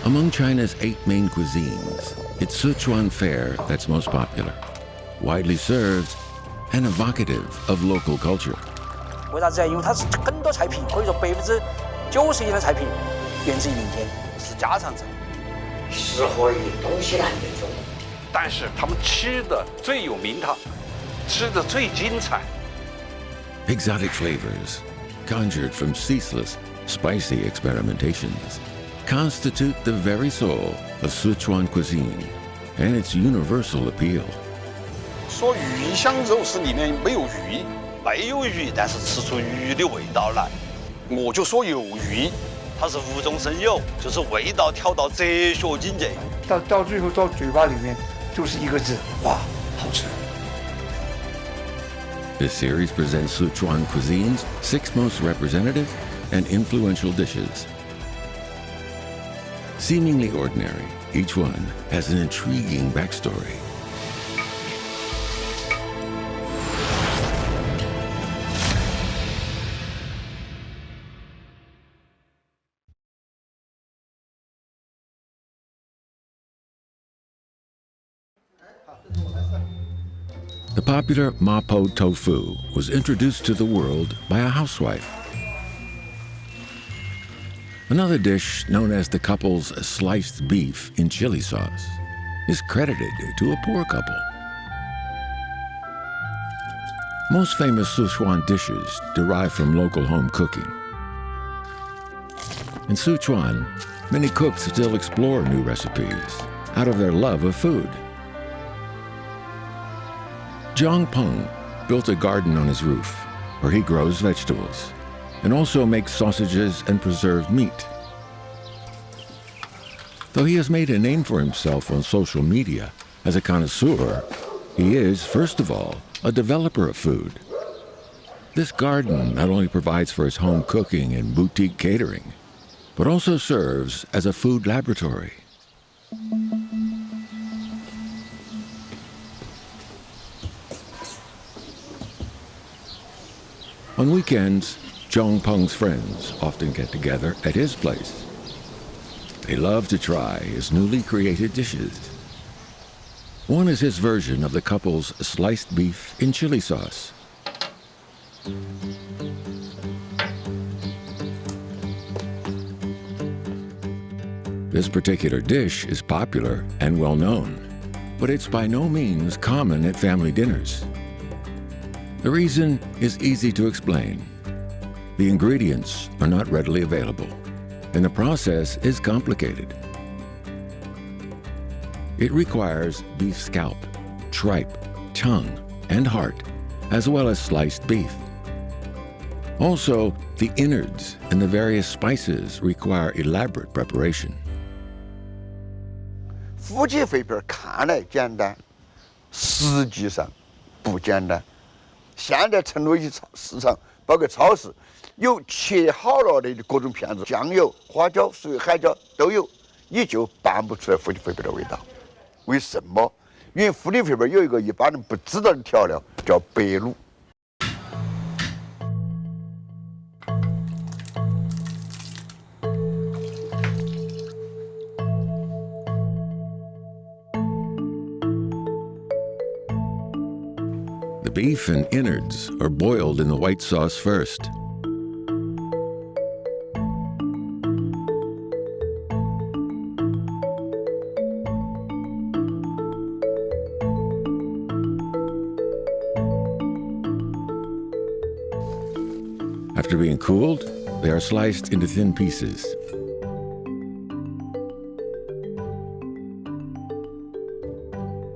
Among China's 8 main cuisines, it's Sichuan fare that's most popular, widely served and evocative of local culture. 为啥子？因为它是很多菜品，可以说90%的菜品源自于民间，是家常菜。适合于东西南那种。但是他们吃的最有名堂，吃的最精彩。Exotic flavors, conjured from ceaseless, spicy experimentations, constitute the very soul of Sichuan cuisine and its universal appeal. 说鱼香肉丝里面没有鱼，没有鱼，但是吃出鱼的味道来。我就说有鱼，它是无中生有，就是味道调到哲学境界。到最后到嘴巴里面就是一个字，哇，好吃。This series presents Sichuan cuisine's 6 most representative and influential dishes. Seemingly ordinary, each one has an intriguing backstory. The popular Mapo Doufu was introduced to the world by a housewife. Another dish, known as the couple's sliced beef in chili sauce, is credited to a poor couple. Most famous Sichuan dishes derive from local home cooking. In Sichuan, many cooks still explore new recipes out of their love of food. Zhang Peng built a garden on his roof where he grows vegetables and also makes sausages and preserved meat. Though he has made a name for himself on social media as a connoisseur, he is, first of all, a developer of food. This garden not only provides for his home cooking and boutique catering, but also serves as a food laboratory. On weekends, Zhang Peng's friends often get together at his place. They love to try his newly created dishes. One is his version of the couple's sliced beef in chili sauce. This particular dish is popular and well known, but it's by no means common at family dinners. The reason is easy to explain. The ingredients are not readily available, and the process is complicated. It requires beef scalp, tripe, tongue, and heart, as well as sliced beef. Also, the innards and the various spices require elaborate preparation. 夫妻肺片看来简单，实际上不简单。现在成都市场，包括超市，有切好了的各种片子，酱油、花椒、水、海椒都有，你就拌不出来夫妻肺片的味道。为什么？因为夫妻肺片有一个一般人不知道的调料，叫白卤。The beef and innards are boiled in the white sauce first. After being cooled, they are sliced into thin pieces.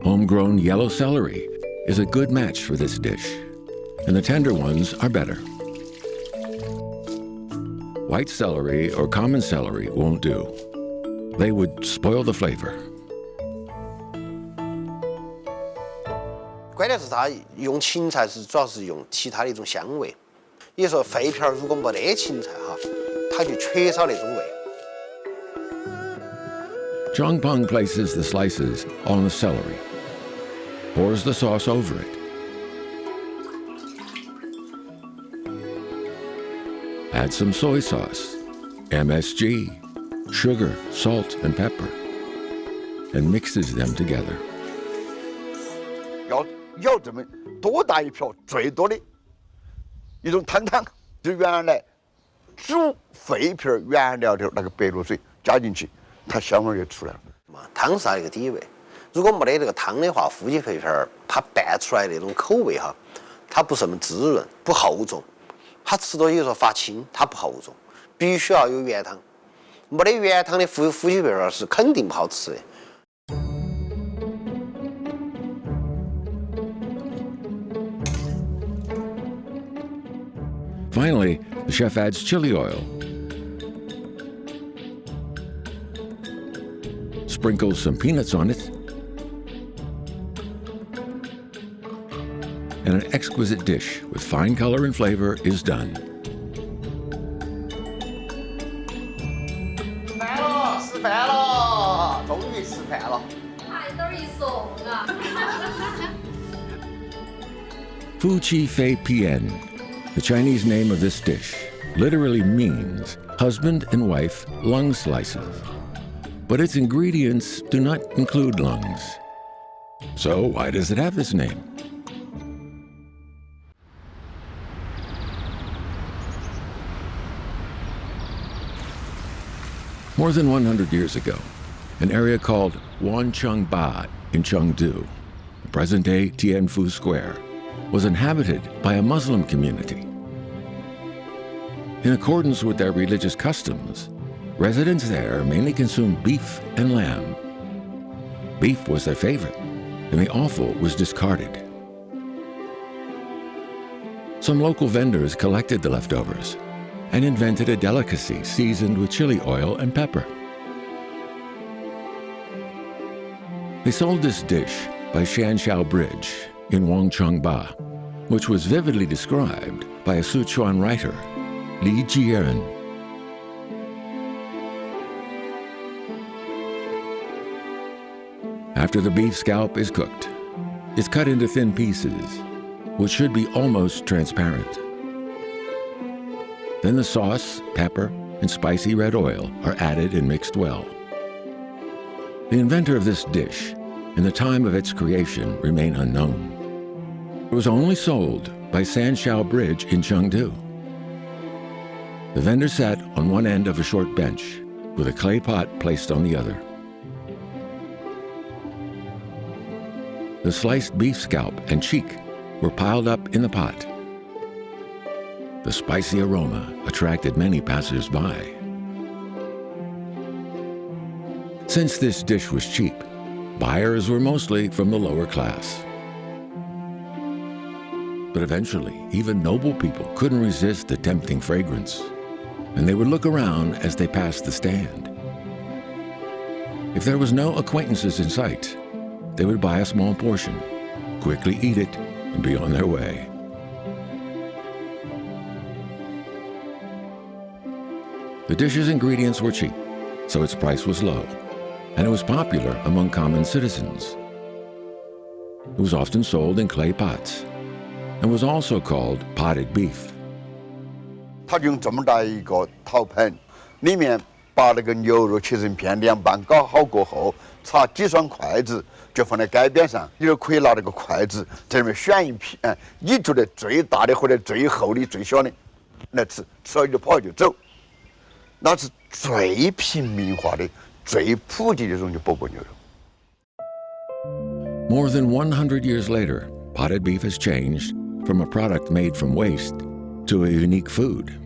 Homegrown yellow celery is a good match for this dish, and the tender ones are better. White celery or common celery won't do. They would spoil the flavor. 关键是它用芹菜是主要是用其他的一种香味。也说肺片如果没得芹菜哈，它就缺少那种味。Zhang Peng places the slices on the celery, pours the sauce over it. Add some soy sauce, MSG, sugar, salt, and pepper, and mixes them together. 要这么多大一瓢最多的一种汤，就原来煮沸皮原料的那个白露水加进去，它香味就出来了。汤是它的一个底味，如果没得这个汤的话，夫妻肺片儿它拌出来的那种口味哈，它不是那么滋润，不厚重，它吃多有时候发青，它不厚重，必须要有原汤，没得原汤的夫妻肺片儿是肯定不好吃的。 Finally, the chef adds chili oil, sprinkles some peanuts on it, and an exquisite dish with fine color and flavor is done. 吃饭了，终于吃饭了。太多一送啊！ Fu Chi Fei Pian, the Chinese name of this dish, literally means husband and wife lung slices. But its ingredients do not include lungs. So why does it have this name? More than 100 years ago, an area called Wanchengba in Chengdu, the present-day Tianfu Square, was inhabited by a Muslim community. In accordance with their religious customs, residents there mainly consumed beef and lamb. Beef was their favorite, and the offal was discarded. Some local vendors collected the leftovers and invented a delicacy seasoned with chili oil and pepper. They sold this dish by Shanxiao Bridge in Wangchengba, which was vividly described by a Sichuan writer, Li Jiren. After the beef scalp is cooked, it's cut into thin pieces, which should be almost transparent. Then the sauce, pepper, and spicy red oil are added and mixed well. The inventor of this dish and the time of its creation remain unknown. It was only sold by Sanxiao Bridge in Chengdu. The vendor sat on one end of a short bench with a clay pot placed on the other. The sliced beef scalp and cheek were piled up in the pot. The spicy aroma attracted many passers-by. Since this dish was cheap, buyers were mostly from the lower class. But eventually, even noble people couldn't resist the tempting fragrance, and they would look around as they passed the stand. If there was no acquaintances in sight, they would buy a small portion, quickly eat it, and be on their way. The dish's ingredients were cheap, so its price was low, and it was popular among common citizens. It was often sold in clay pots, and was also called potted beef. 他就用这么大一个陶盆，里面把那个牛肉切成片，2半搞好过后，插几双筷子，就放在街边上。你就可以拿那个筷子在里面选一片，你觉得最大的或者最厚的、最小的来吃，吃了就跑就走。那是最平民化的、最普及的这种就钵牛肉。 More than 100 years later, potted beef has changed from a product made from waste to a unique food.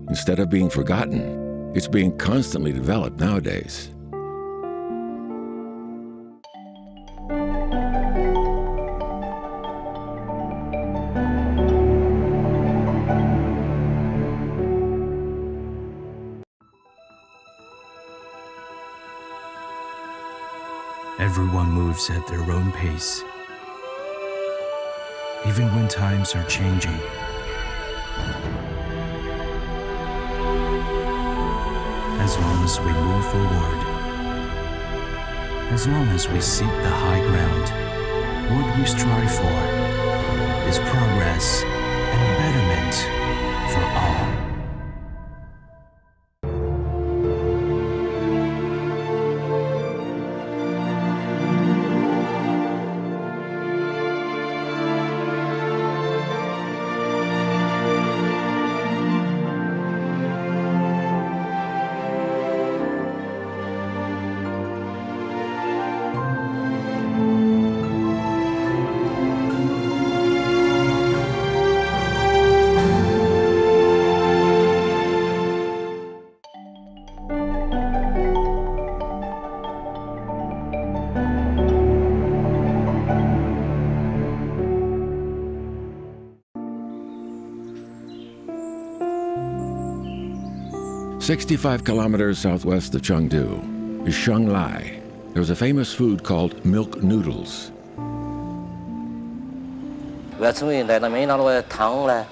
Instead of being forgotten, it's being constantly developed nowadays. Everyone moves at their own pace, even when times are changing. As long as we move forward, as long as we seek the high ground, what we strive for is progress and betterment for all. 65 kilometers southwest of Chengdu is Shanghai. There's a famous food called milk noodles. 为成为来到面那个汤呢，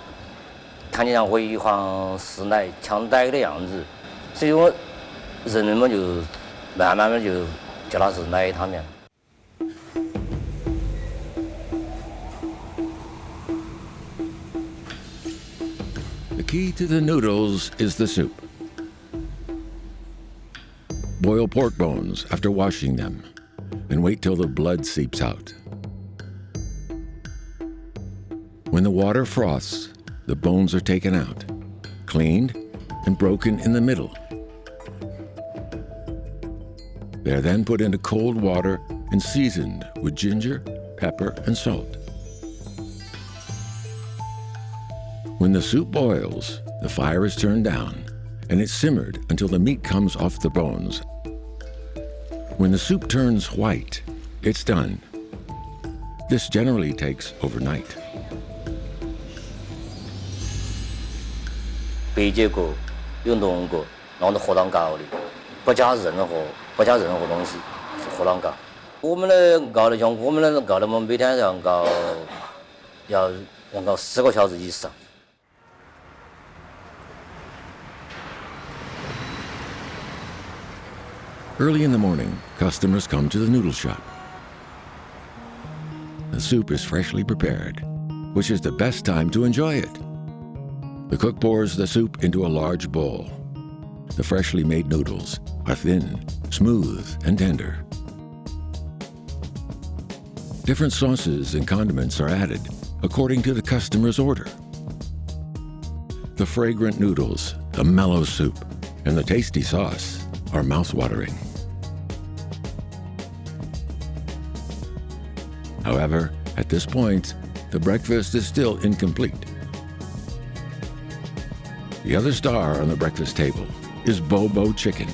看起来微黄似奶，像奶的样子，所以我人们就慢慢的就叫它是奶汤面。 The key to the noodles is the soup. Boil pork bones after washing them, and wait till the blood seeps out. When the water froths, the bones are taken out, cleaned, and broken in the middle. They are then put into cold water and seasoned with ginger, pepper, and salt. When the soup boils, the fire is turned down, and it's simmered until the meat comes off the bones. When the soup turns white, it's done. This generally takes overnight. 白切过，有弄过，弄到荷塘糕里，不加任何东西，是荷塘糕。我们的熬的像我们的熬的，我们每天要熬10个小时以上。 Early in the morning, customers come to the noodle shop. The soup is freshly prepared, which is the best time to enjoy it. The cook pours the soup into a large bowl. The freshly made noodles are thin, smooth, and tender. Different sauces and condiments are added according to the customer's order. The fragrant noodles, the mellow soup, and the tasty sauce are mouth-watering. However, at this point, the breakfast is still incomplete. The other star on the breakfast table is Mapo chicken.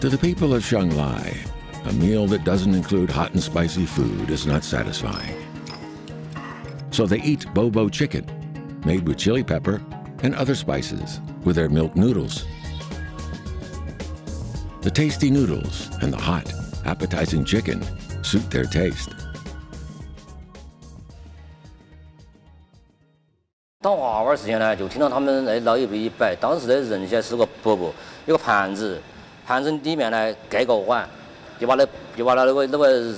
To the people of Shanghai, a meal that doesn't include hot and spicy food is not satisfying. So they eat Mapo chicken, made with chili pepper and other spices, with their milk noodles. The tasty noodles and the hot, appetizing chicken suit their taste. 当娃娃时间呢，就听到他们那老一辈一摆，当时的人现在是个饽饽，有个盘子，盘子里面呢盖个碗，就把那个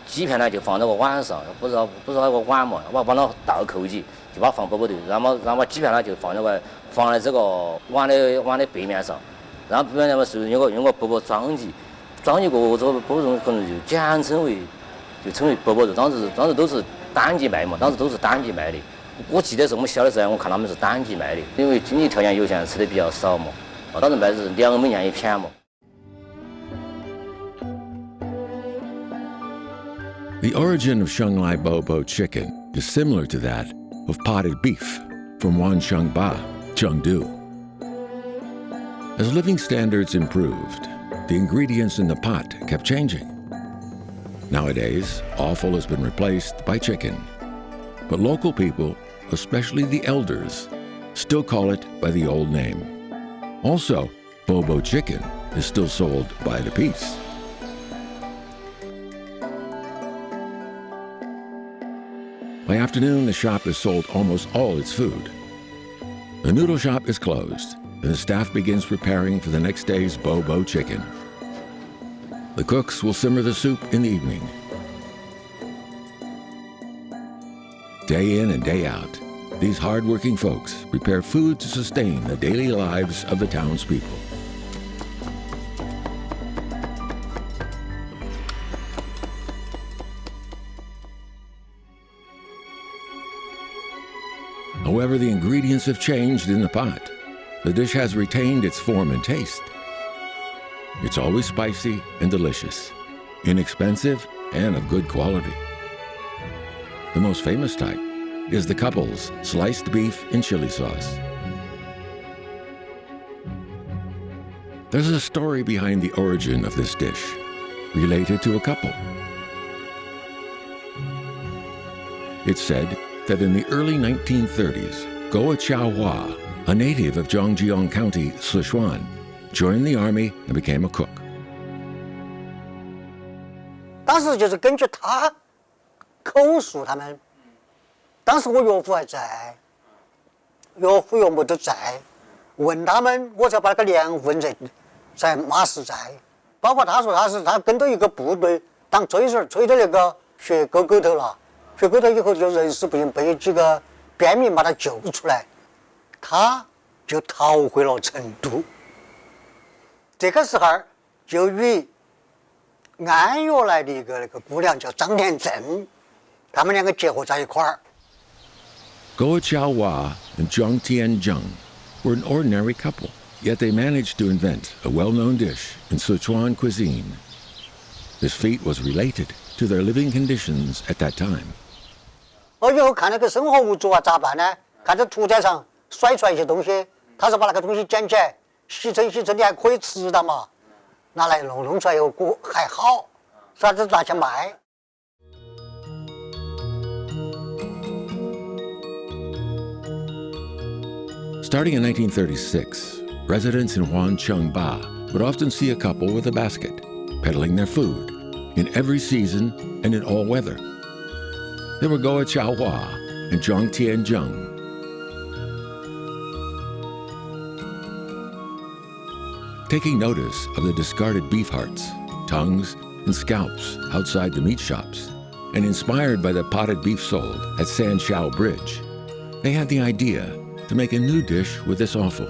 鸡片呢就放在个碗上，不知道那个碗嘛，我把它倒扣起，就把它放饽饽头，然后把鸡片呢就放在这个碗的背面上，然后背面嘛是用个饽饽装起。 装起过后，这个饽饽可能就简称为饽饽肉。当时都是单级卖嘛，当时都是单级卖的。我记得是我们小的时候，我看他们是单级卖的，因为经济条件有限，吃的比较少嘛。当时卖的是2美元一片嘛。The origin of Shanghai Mapo chicken is similar to that of potted beef from Wanshangbao, Chengdu. As living standards improved, the ingredients in the pot kept changing. Nowadays, offal has been replaced by chicken. But local people, especially the elders, still call it by the old name. Also, Mapo chicken is still sold by the piece. By afternoon, the shop has sold almost all its food. The noodle shop is closed, and the staff begins preparing for the next day's Mapo chicken. The cooks will simmer the soup in the evening. Day in and day out, these hard-working folks prepare food to sustain the daily lives of the townspeople. However, the ingredients have changed in the pot. The dish has retained its form and taste. It's always spicy and delicious, inexpensive and of good quality. The most famous type is the couple's sliced beef and chili sauce. There's a story behind the origin of this dish, related to a couple. It's said that in the early 1930s, Goa Chow Hua, a native of Zhangjiang County, Sichuan, joined the army and became a cook. 当时就是根据他口述他们，当时我岳父还在，岳父岳母都在，问他们，我才把那个年份才马实在。包括他说他跟着一个部队当炊事，炊到那个血沟沟头了，血沟头以后就人事不行，被几个边民把他救出来，他就逃回了成都。这个时候就与安岳来的一个那个姑娘叫张田正，他们两个结合在一块儿。Goa Qiaohua and Zhang Tianzheng were an ordinary couple, yet they managed to invent a well-known dish in Sichuan cuisine. This feat was related to their living conditions at that time. 我以后看那个生活无助啊，咋办呢？看这屠宰场甩出来一些东西，他说把那个东西捡起来，洗成你还可以吃的嘛，拿来弄出来以后还好，啥子拿去卖。Starting in 1936, residents in Huangchengba would often see a couple with a basket, peddling their food, in every season and in all weather. They were Goa Qiaohua and Zhang Tianzheng. Taking notice of the discarded beef hearts, tongues, and scalps outside the meat shops, and inspired by the potted beef sold at Sanxiao Bridge, they had the idea to make a new dish with this offal.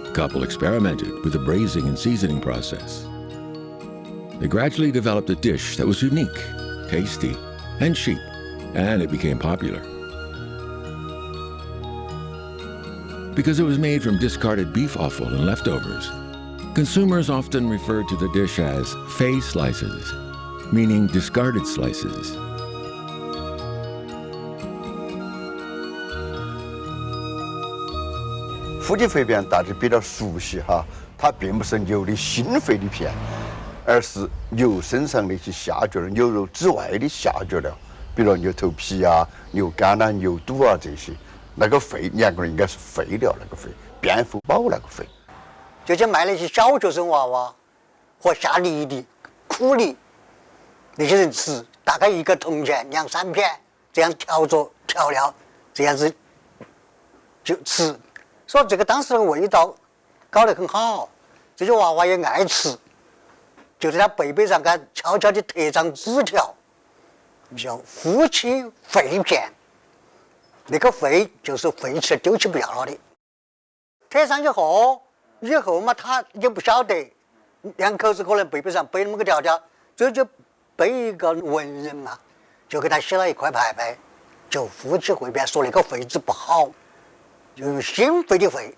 The couple experimented with the braising and seasoning process. They gradually developed a dish that was unique, tasty, and cheap, and it became popular. Because it was made from discarded beef offal and leftovers, consumers often referred to the dish as fei slices, meaning discarded slices. Fu 腹肌肺片大家比较熟悉哈，它并不是牛的心肺的片，而是牛身上那些下脚的牛肉之外的下脚料，比如牛头皮啊、牛肝啊、牛肚啊这些。那个肺，两个人应该是废料那个肺，蝙蝠煲那个肺。就去卖那些小学生娃娃和下梨的苦梨，那些人吃，大概一个铜钱2、3片，这样调着调料，这样子就吃。所以这个当时的味道搞得很好，这些娃娃也爱吃，就在他背上给他悄悄地贴张纸条，叫夫妻肺片，那个肺就是废弃丢弃不要了的。贴上以后嘛，他也不晓得，两口子可能背上背那么个条条，这就背一个文人嘛，就给他写了一块牌牌，就夫妻肺片，说那个肺字不好。就是心肺的肺，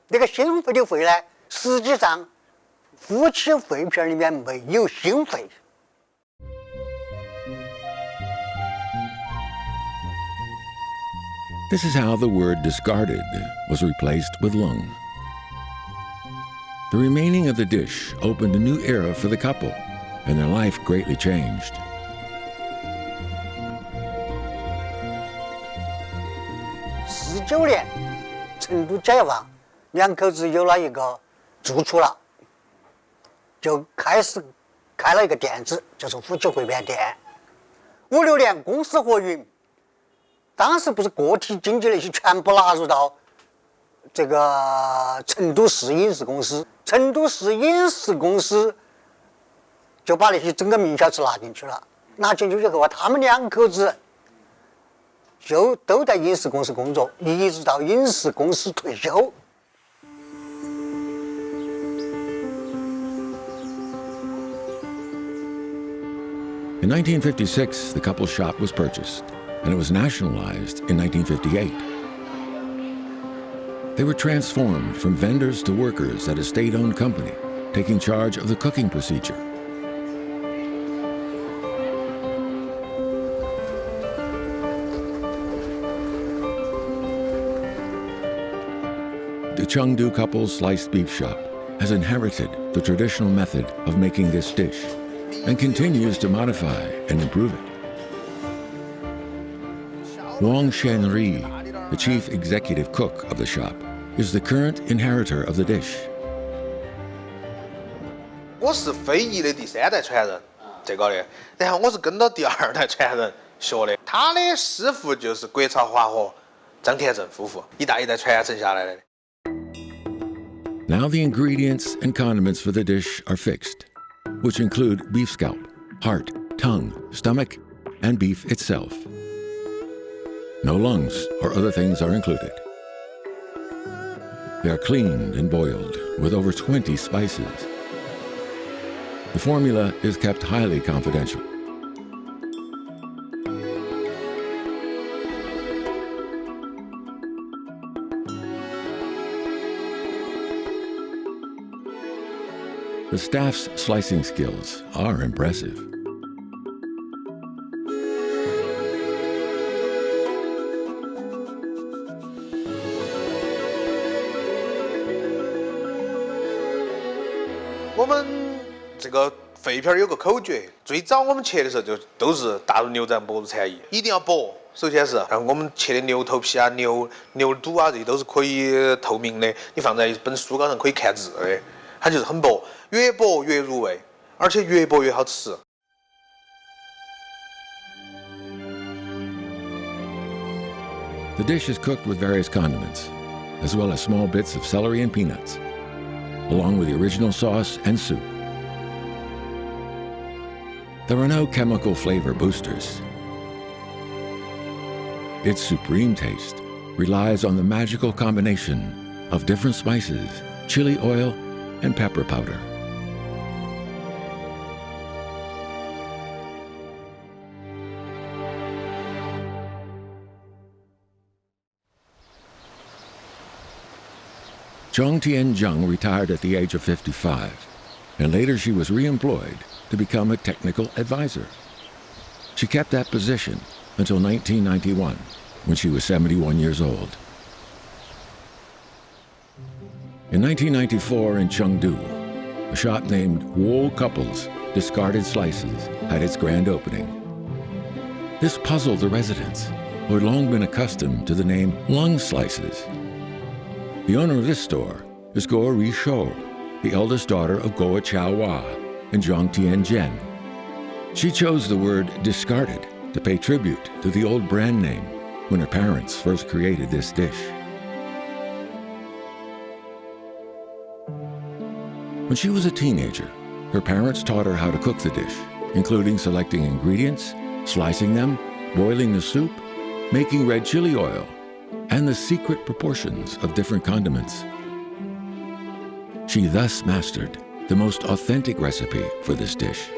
那个心肺的肺呢，实际上夫妻肺片里面没有心肺。This is how the word discarded was replaced with lung. The remaining of the dish opened a new era for the couple, and their life greatly changed. 19年，成都解放，两口子有了一个住处了，就开始开了一个店子，就是夫妻肺片店。5、6年公私合营，当时不是个体经济那些全部纳入到这个成都市饮食公司，成都市饮食公司就把那些整个名小吃拿进去了，拿进去以后，他们两口子。就都在饮食公司工作，一直到饮食公司退休。In 1956, the couple's shop was purchased, and it was nationalized in 1958. They were transformed from vendors to workers at a state-owned company, taking charge of the cooking procedure. The Chengdu couple's sliced beef shop has inherited the traditional method of making this dish and continues to modify and improve it. Wang Shenri, the chief executive cook of the shop, is the current inheritor of the dish. 我是非遗的第3代传人，这个的，然后我是跟到第2代传人学的。他的师傅就是国潮华和张田正夫妇，一代一代传承下来的。Now the ingredients and condiments for the dish are fixed, which include beef scalp, heart, tongue, stomach, and beef itself. No lungs or other things are included. They are cleaned and boiled with over 20 spices. The formula is kept highly confidential. The staff's slicing skills are impressive. We 们这个肺片有个口诀，最早我们切的时候就都是大入牛掌薄入残叶，一定要薄。首先是我们切的牛头皮啊、牛肚啊，这些都是可以透明的，你放在一本书稿上可以看字的，它就是很薄，越薄越入味，而且越薄越好吃。The dish is cooked with various condiments, as well as small bits of celery and peanuts, along with the original sauce and soup. There are no chemical flavor boosters. Its supreme taste relies on the magical combination of different spices, chili oil, and pepper powder. Zhang Tianzheng retired at the age of 55, and later she was re-employed to become a technical advisor. She kept that position until 1991, when she was 71 years old. In 1994 in Chengdu, a shop named Wu Couples Discarded Slices had its grand opening. This puzzled the residents, who had long been accustomed to the name lung slices. The owner of this store is Guo Rishou, the eldest daughter of Guo Chaohua and Zhang Tianzhen. She chose the word discarded to pay tribute to the old brand name when her parents first created this dish. When she was a teenager, her parents taught her how to cook the dish, including selecting ingredients, slicing them, boiling the soup, making red chili oil, and the secret proportions of different condiments. She thus mastered the most authentic recipe for this dish.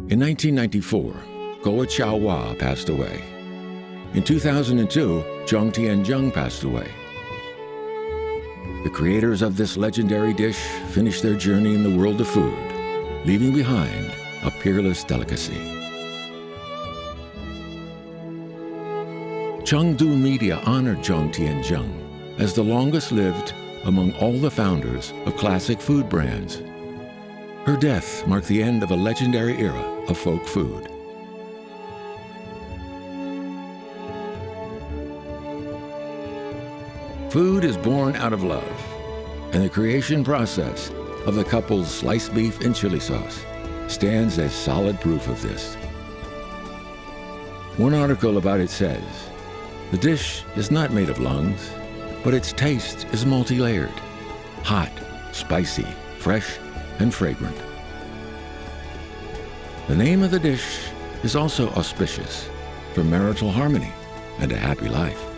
In 1994, Guo Chaohua passed away. In 2002, Zhang Tianzheng passed away. The creators of this legendary dish finished their journey in the world of food, leaving behind a peerless delicacy. Chengdu media honored Zhang Tianzheng as the longest-lived among all the founders of classic food brands. Her death marked the end of a legendary era of folk food. Food is born out of love, and the creation process of the couple's sliced beef and chili sauce stands as solid proof of this. One article about it says, "The dish is not made of lungs, but its taste is multi-layered, hot, spicy, fresh, and fragrant." The name of the dish is also auspicious for marital harmony and a happy life.